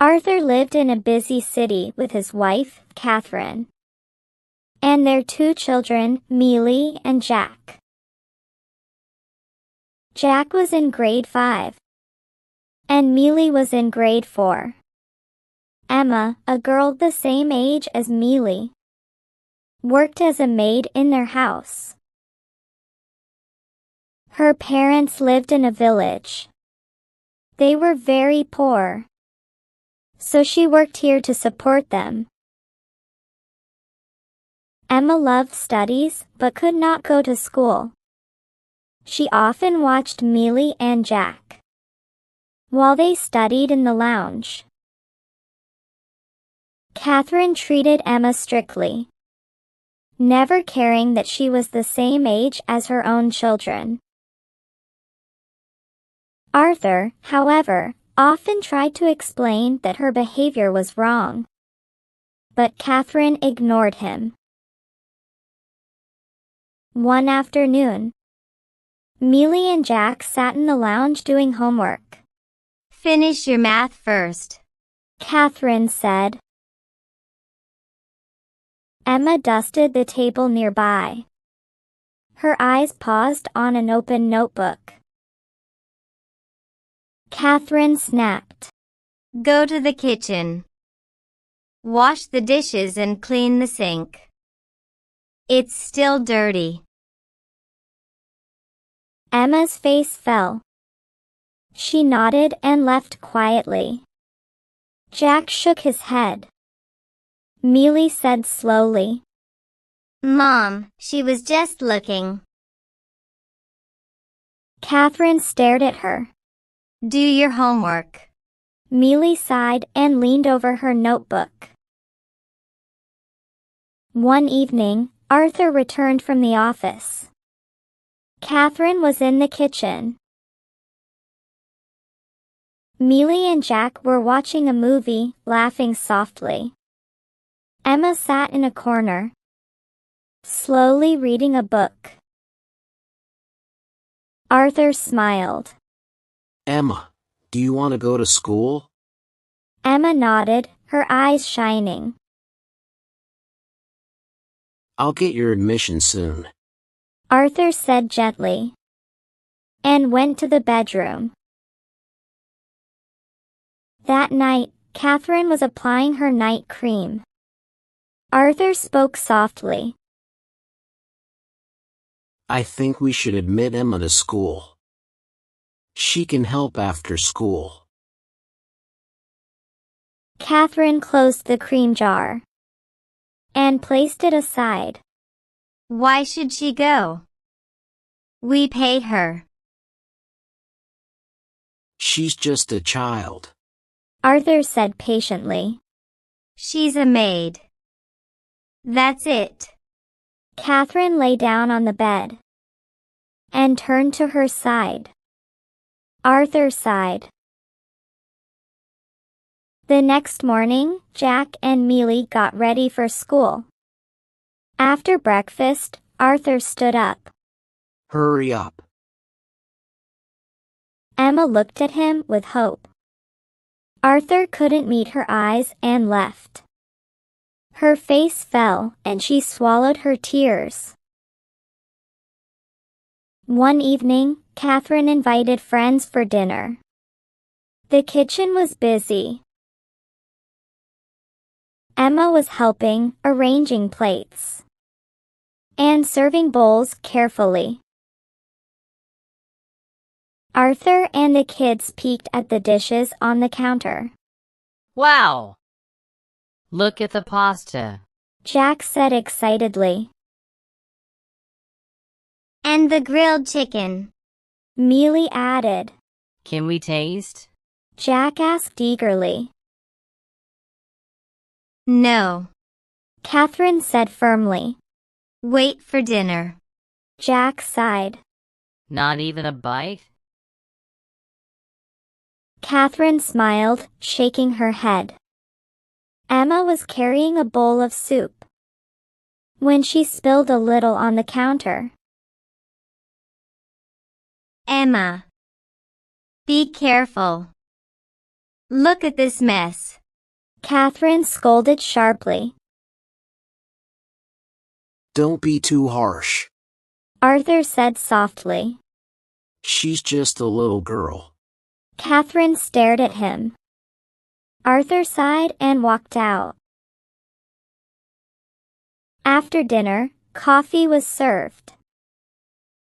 Arthur lived in a busy city with his wife, Catherine, and their two children, Mealy and Jack. Jack was in grade 5, and Mealy was in grade 4. Emma, a girl the same age as Mealy, worked as a maid in their house. Her parents lived in a village. They were very poor, so she worked here to support them. Emma loved studies but could not go to school. She often watched Mealy and Jack while they studied in the lounge. Catherine treated Emma strictly, never caring that she was the same age as her own children. Arthur, however, often tried to explain that her behavior was wrong, but Catherine ignored him. One afternoon, Mealy and Jack sat in the lounge doing homework. "Finish your math first," Catherine said. Emma dusted the table nearby. Her eyes paused on an open notebook. Catherine snapped, "Go to the kitchen. Wash the dishes and clean the sink. It's still dirty." Emma's face fell. She nodded and left quietly. Jack shook his head. Mealy said slowly, "Mom, she was just looking." Catherine stared at her. "Do your homework." Mealy sighed and leaned over her notebook. One evening, Arthur returned from the office. Catherine was in the kitchen. Mealy and Jack were watching a movie, laughing softly. Emma sat in a corner, slowly reading a book. Arthur smiled. "Emma, do you want to go to school?" Emma nodded, her eyes shining. "I'll get your admission soon," Arthur said gently, and went to the bedroom. That night, Catherine was applying her night cream. Arthur spoke softly. "I think we should admit Emma to school. She can help after school." Catherine closed the cream jar and placed it aside. "Why should she go? We pay her." "She's just a child," Arthur said patiently. "She's a maid. That's it." Catherine lay down on the bed and turned to her side. Arthur sighed. The next morning, Jack and Mealy got ready for school. After breakfast, Arthur stood up. "Hurry up." Emma looked at him with hope. Arthur couldn't meet her eyes and left. Her face fell and she swallowed her tears. One evening, Catherine invited friends for dinner. The kitchen was busy. Emma was helping, arranging plates and serving bowls carefully. Arthur and the kids peeked at the dishes on the counter. "Wow! Look at the pasta," Jack said excitedly. "And the grilled chicken," Mealy added. "Can we taste?" Jack asked eagerly. "No," Catherine said firmly. "Wait for dinner." Jack sighed. "Not even a bite?" Catherine smiled, shaking her head. Emma was carrying a bowl of soup when she spilled a little on the counter. "Emma, be careful." Look at this mess. Catherine scolded sharply. Don't be too harsh. Arthur said softly. She's just a little girl. Catherine stared at him. Arthur sighed and walked out. After dinner, coffee was served.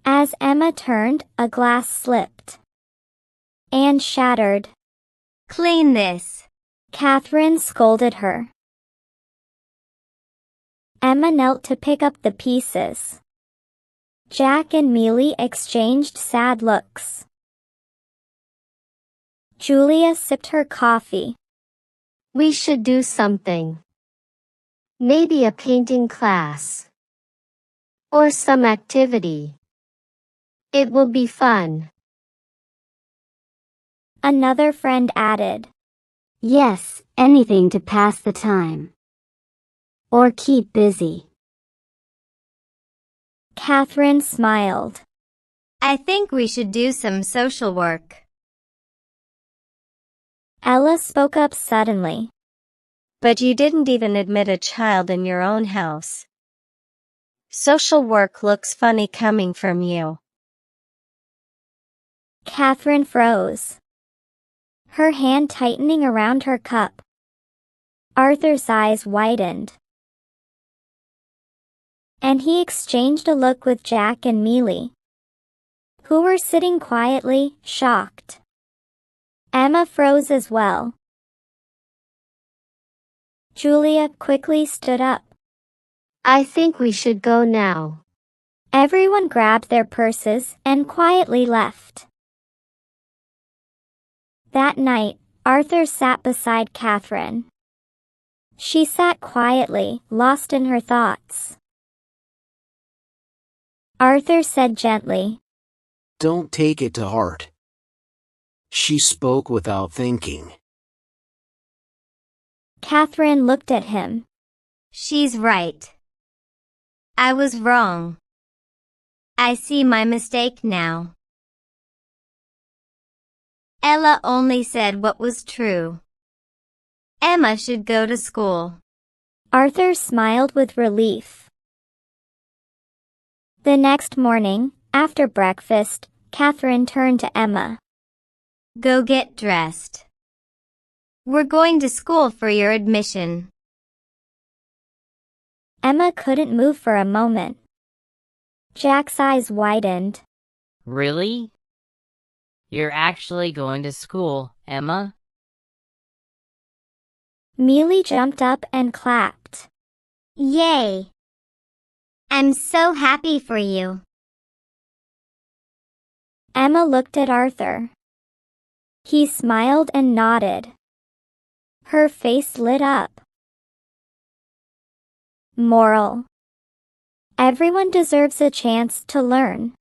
As Emma turned, a glass slipped and shattered. Clean this. Catherine scolded her. Emma knelt to pick up the pieces. Jack and Mealy exchanged sad looks. Julia sipped her coffee. We should do something. Maybe a painting class. Or some activity. It will be fun. Another friend added. Yes, anything to pass the time. Or keep busy. Catherine smiled. I think we should do some social work. Ella spoke up suddenly. But you didn't even admit a child in your own house. Social work looks funny coming from you. Catherine froze. Her hand tightening around her cup. Arthur's eyes widened. And he exchanged a look with Jack and Mealy, who were sitting quietly, shocked. Emma froze as well. Julia quickly stood up. I think we should go now. Everyone grabbed their purses and quietly left. That night, Arthur sat beside Catherine. She sat quietly, lost in her thoughts. Arthur said gently, Don't take it to heart. She spoke without thinking. Catherine looked at him. She's right. I was wrong. I see my mistake now. Ella only said what was true. Emma should go to school. Arthur smiled with relief. The next morning, after breakfast, Catherine turned to Emma. Go get dressed. We're going to school for your admission. Emma couldn't move for a moment. Jack's eyes widened. Really? You're actually going to school, Emma? Mealy jumped up and clapped. Yay! I'm so happy for you. Emma looked at Arthur. He smiled and nodded. Her face lit up. Moral: everyone deserves a chance to learn.